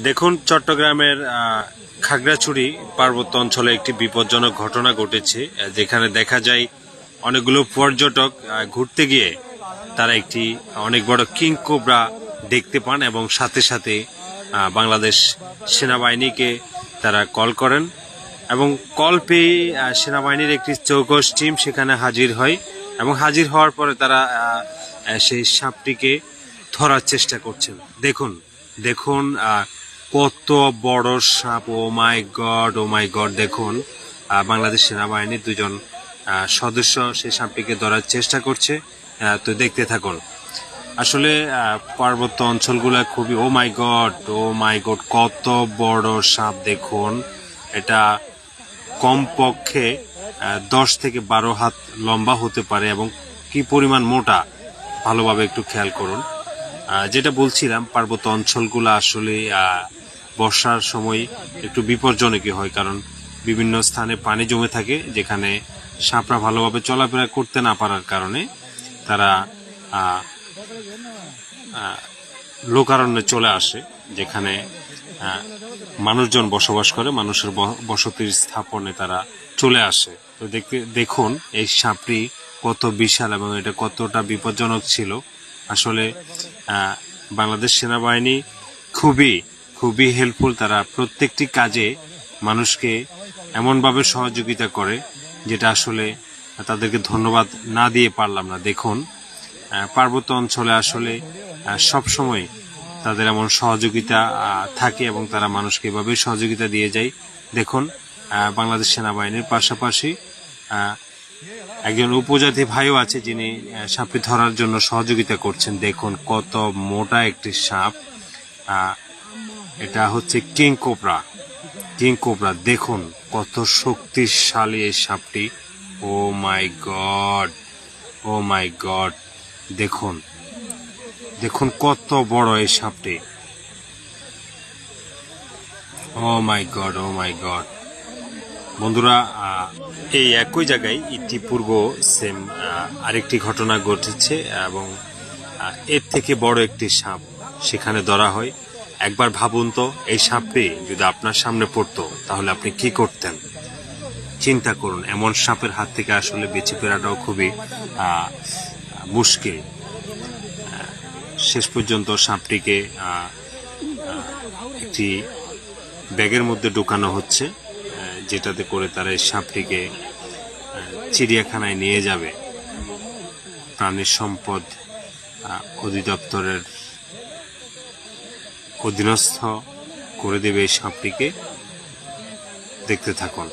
দেখুন, চট্টগ্রামের খাগড়াছড়ি পার্বত্য অঞ্চলে একটি বিপজ্জনক ঘটনা ঘটেছে, যেখানে দেখা যায় অনেকগুলো পর্যটক ঘুরতে গিয়ে তারা একটি অনেক বড় কিং কোবরা দেখতে পান এবং সাথে সাথে বাংলাদেশ সেনাবাহিনীকে তারা কল করেন এবং কল পেয়ে সেনাবাহিনীর একটি চৌকস টিম সেখানে হাজির হয় এবং হাজির হওয়ার পরে তারা সেই সাপটিকে ধরার চেষ্টা করছেন। দেখুন দেখুন কত বড় সাপ! ও মাই গড, ও মাই গড! দেখুন, বাংলাদেশ সেনাবাহিনীর দুজন সদস্য সেই সাপটিকে ধরার চেষ্টা করছে। তো দেখতে থাকুন। আসলে পার্বত্য অঞ্চলগুলো খুবই, ও মাই গড, ও মাই গড, কত বড় সাপ! দেখুন, এটা কমপক্ষে 10 থেকে 12 হাত লম্বা হতে পারে এবং কি পরিমাণ মোটা ভালোভাবে একটু খেয়াল করুন। যেটা বলছিলাম, পার্বত্য অঞ্চলগুলো আসলে বর্ষার সময় একটু বিপজ্জনকই হয়, কারণ বিভিন্ন স্থানে পানি জমে থাকে, যেখানে সাপরা ভালোভাবে চলাফেরা করতে না পারার কারণে তারা লোকারণ্যে চলে আসে, যেখানে মানুষজন বসবাস করে, মানুষের বসতির স্থাপনে তারা চলে আসে। তো দেখুন এই সাপটি কত বিশাল এবং এটা কতটা বিপজ্জনক ছিল। আসলে বাংলাদেশ সেনাবাহিনী খুবই খুবই হেল্পফুল। তারা প্রত্যেকটি কাজে মানুষকে এমনভাবে সহযোগিতা করে, যেটা আসলে তাদেরকে ধন্যবাদ না দিয়ে পারলাম না। দেখুন, পার্বত্য অঞ্চলে আসলে সবসময় তাদের এমন সহযোগিতা থাকে এবং তারা মানুষকে এভাবে সহযোগিতা দিয়ে যায়। দেখুন, বাংলাদেশ সেনাবাহিনীর পাশাপাশি একজন উপজাতি ভাইও আছে, যিনি সাপটি ধরার জন্য সহযোগিতা করছেন। দেখুন কত মোটা একটি সাপ! এটা হচ্ছে কিং কোবরা। কিং কোবরা, দেখুন কত শক্তিশালী এই সাপটি! ও মাই গড, ও মাই গড! দেখুন দেখুন কত বড় এই সাপটি! ও মাই গড, ও মাই গড! বন্ধুরা, এই একই জায়গায় ইতিপূর্ব সেম আরেকটি ঘটনা ঘটেছে এবং এর থেকে বড় একটি সাপ সেখানে ধরা হয়। একবার ভাবুন তো, এই সাপটি যদি আপনার সামনে পড়তো তাহলে আপনি কি করতেন? চিন্তা করুন, এমন সাপের হাত থেকে আসলে বেঁচে ফেরাটাও খুবই মুশকিল। শেষ পর্যন্ত সাপটিকে একটি ব্যাগের মধ্যে ঢোকানো হচ্ছে, যেটাতে করে তারা এই সাপটিকে চিড়িয়াখানায় নিয়ে যাবে। প্রাণী সম্পদ অধিদপ্তরের অধীনস্থ করে দেবে এই সাপটিকে। দেখতে থাকুন।